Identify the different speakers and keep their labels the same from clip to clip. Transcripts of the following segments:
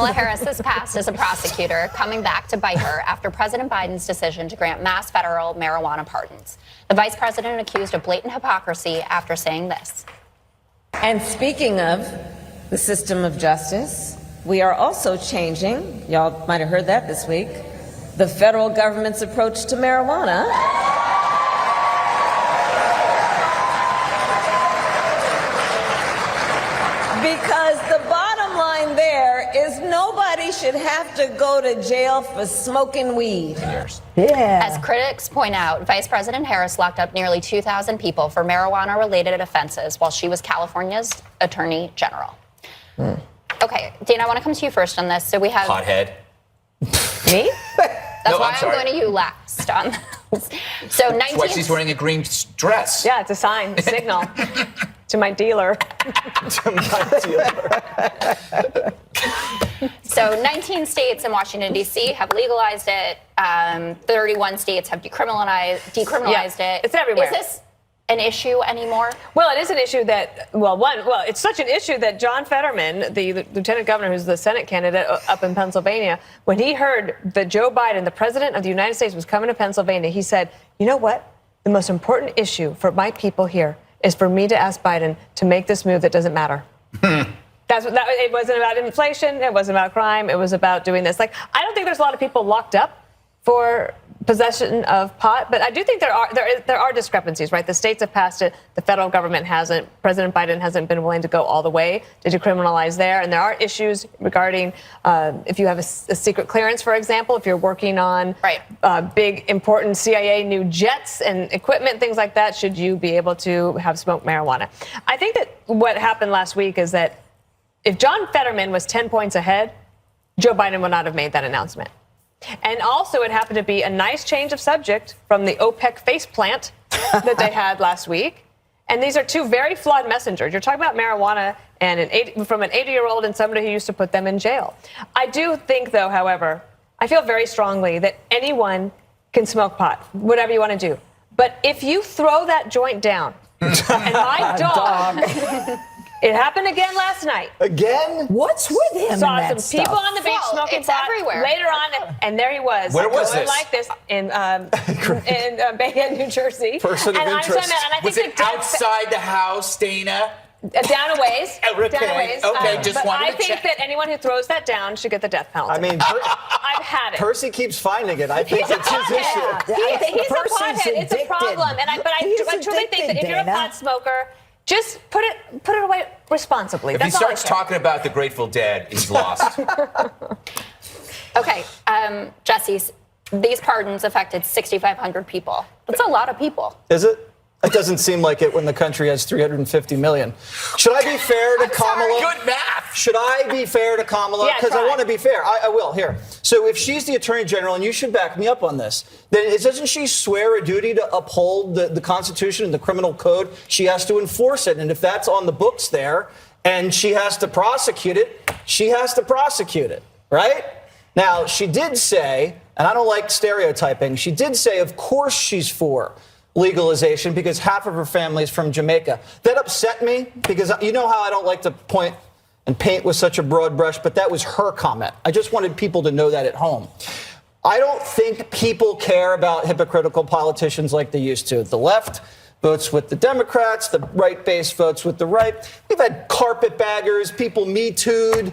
Speaker 1: Kamala Harris has passed as a prosecutor, coming back to bite her after President Biden's decision to grant mass federal marijuana pardons. The vice president accused of blatant hypocrisy after saying this.
Speaker 2: And speaking of the system of justice, we are also changing, y'all might have heard that this week, the federal government's approach to marijuana. Because the bottom line there is nobody should have to go to jail for smoking weed.
Speaker 3: Yeah.
Speaker 1: As critics point out, Vice President Harris locked up nearly 2,000 people for marijuana-related offenses while she was California's Attorney General. Okay, Dana, I want to come to you first on this. So we have...
Speaker 4: Hothead.
Speaker 1: Me? That's why I'm going to you last on this. So 19...
Speaker 4: That's why she's wearing a green dress.
Speaker 5: Yeah, it's a sign, a signal to my dealer.
Speaker 3: To my dealer.
Speaker 1: So 19 states and Washington, D.C. have legalized it. 31 states have decriminalized it.
Speaker 5: It's everywhere.
Speaker 1: Is this an issue anymore?
Speaker 5: Well, it is an issue that, it's such an issue that John Fetterman, the lieutenant governor who's the Senate candidate up in Pennsylvania, when he heard that Joe Biden, the president of the United States, was coming to Pennsylvania, he said, you know what? The most important issue for my people here is for me to ask Biden to make this move that doesn't matter. It wasn't about inflation. It wasn't about crime. It was about doing this. Like, I don't think there's a lot of people locked up for possession of pot, but I do think there are discrepancies, right? The states have passed it. The federal government hasn't. President Biden hasn't been willing to go all the way to decriminalize there. And there are issues regarding if you have a secret clearance, for example, if you're working on big, important CIA new jets and equipment, things like that, should you be able to have smoked marijuana? I think that what happened last week is that if John Fetterman was 10 points ahead, Joe Biden would not have made that announcement. And also, it happened to be a nice change of subject from the OPEC faceplant that they had last week. And these are two very flawed messengers. You're talking about marijuana and from an 80-year-old and somebody who used to put them in jail. I do think, though, however, I feel very strongly that anyone can smoke pot, whatever you want to do. But if you throw that joint down, and my dog... It happened again last night.
Speaker 3: Again?
Speaker 6: What's with him?
Speaker 5: Saw some people on the beach smoking pot
Speaker 1: everywhere.
Speaker 5: later on, and there he was.
Speaker 4: Where was
Speaker 5: going
Speaker 4: this?
Speaker 5: like this in Bayhead, New Jersey.
Speaker 3: Person of interest.
Speaker 4: Was it outside the house, Dana?
Speaker 5: Down a ways.
Speaker 4: Okay.
Speaker 5: Down a ways.
Speaker 4: Just
Speaker 5: but
Speaker 4: wanted
Speaker 5: I
Speaker 4: to
Speaker 5: think
Speaker 4: check.
Speaker 5: that anyone who throws that down should get the death penalty.
Speaker 3: I mean,
Speaker 5: I've had it.
Speaker 3: Percy keeps finding it. I think
Speaker 5: He's a
Speaker 3: it's his issue.
Speaker 5: pothead. He's a
Speaker 6: Percy's
Speaker 5: pothead. It's a problem. But I truly think that if you're a
Speaker 6: Dana.
Speaker 5: pot smoker, just put it away responsibly.
Speaker 4: If he
Speaker 5: That's all I
Speaker 4: starts
Speaker 5: care.
Speaker 4: talking about the Grateful Dead, he's lost.
Speaker 1: Okay, Jesse, these pardons affected 6,500 people. That's a lot of people.
Speaker 3: Is it? It doesn't seem like it when the country has 350 million. Should I be fair to Kamala?
Speaker 4: Good math.
Speaker 3: Should I be fair to Kamala?
Speaker 5: Yeah,
Speaker 3: Because I
Speaker 5: try.
Speaker 3: want to be fair. I will. Here. So if she's the Attorney General, and you should back me up on this, then doesn't she swear a duty to uphold the Constitution and the criminal code? She has to enforce it. And if that's on the books there and she has to prosecute it, she has to prosecute it, right? Now, she did say, and I don't like stereotyping, she did say, of course she's for legalization because half of her family is from Jamaica. That upset me because you know how I don't like to point and paint with such a broad brush, but that was her comment. I just wanted people to know that at home. I don't think people care about hypocritical politicians like they used to. The left votes with the Democrats, the right base votes with the right. We've had carpetbaggers, people Me Too'd,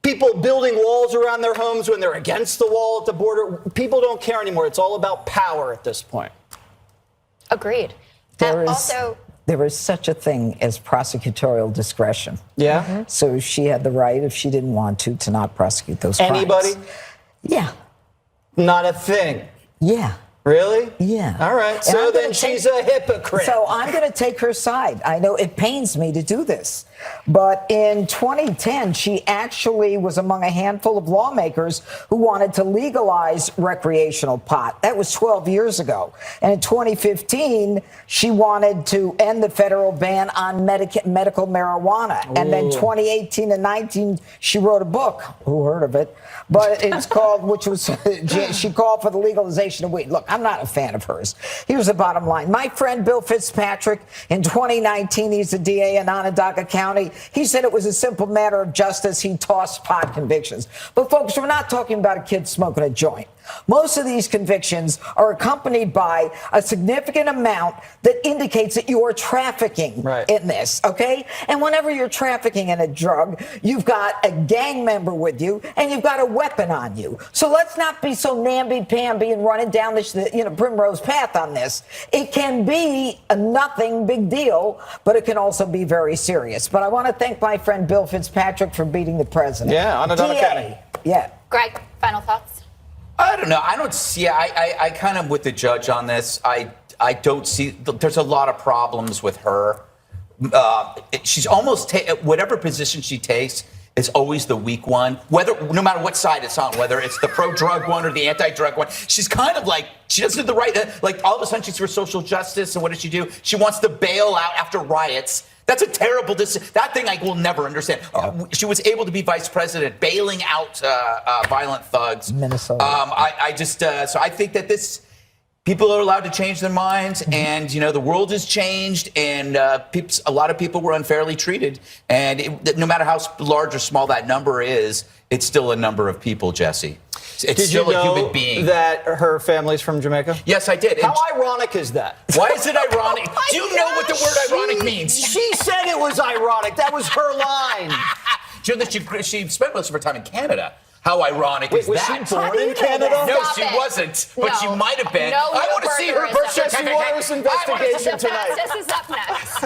Speaker 3: people building walls around their homes when they're against the wall at the border. People don't care anymore. It's all about power at this point.
Speaker 1: Agreed.
Speaker 6: There is such a thing as prosecutorial discretion.
Speaker 3: Yeah?
Speaker 5: Mm-hmm.
Speaker 6: So she had the right, if she didn't want to not prosecute those crimes.
Speaker 3: Anybody?
Speaker 6: Yeah.
Speaker 3: Not a thing.
Speaker 6: Yeah.
Speaker 3: Really?
Speaker 6: Yeah.
Speaker 3: All right.
Speaker 6: And
Speaker 3: So
Speaker 6: I'm
Speaker 3: then
Speaker 6: gonna
Speaker 3: she's a hypocrite.
Speaker 6: So I'm going to take her side. I know it pains me to do this. But in 2010, she actually was among a handful of lawmakers who wanted to legalize recreational pot. That was 12 years ago. And in 2015, she wanted to end the federal ban on medical marijuana. And then 2018 and 19, she wrote a book. Who heard of it? But it's called, she called for the legalization of weed. Look, I'm not a fan of hers. Here's the bottom line. My friend Bill Fitzpatrick, in 2019, he's the DA in Onondaga County. County. He said it was a simple matter of justice. He tossed pot convictions. But folks, we're not talking about a kid smoking a joint. Most of these convictions are accompanied by a significant amount that indicates that you are trafficking in this, okay? And whenever you're trafficking in a drug, you've got a gang member with you and you've got a weapon on you. So let's not be so namby-pamby and running down this, primrose path on this. It can be a nothing big deal, but it can also be very serious. But I want to thank my friend Bill Fitzpatrick for beating the president.
Speaker 3: Yeah, Onondaga County.
Speaker 6: Yeah.
Speaker 1: Greg, final thoughts?
Speaker 4: I don't know. I don't see. I kind of with the judge on this. I don't see. There's a lot of problems with her. She's almost whatever position she takes is always the weak one. No matter what side it's on, whether it's the pro-drug one or the anti-drug one, she's kind of like she doesn't do the right. Like all of a sudden she's for social justice, and what does she do? She wants to bail out after riots. That's a terrible decision. That thing I will never understand. She was able to be vice president, bailing out violent thugs.
Speaker 6: Minnesota.
Speaker 4: So I think that people are allowed to change their minds, and the world has changed, and a lot of people were unfairly treated, and no matter how large or small that number is, it's still a number of people, Jesse. It's still a human being.
Speaker 3: That her family's from Jamaica?
Speaker 4: Yes, I did.
Speaker 3: How ironic is that?
Speaker 4: Why is it ironic? Do you know what the word ironic means?
Speaker 3: She said it was ironic. That was her line.
Speaker 4: Do you know that she spent most of her time in Canada? How ironic is
Speaker 3: was
Speaker 4: that?
Speaker 3: she born in Canada?
Speaker 4: No,
Speaker 1: Stop
Speaker 4: she
Speaker 1: it.
Speaker 4: wasn't, but she might have been.
Speaker 1: No,
Speaker 4: I want to see her birth
Speaker 3: Jesse
Speaker 4: certificate.
Speaker 3: Water's investigation
Speaker 1: The
Speaker 3: tonight.
Speaker 1: fastest is up next.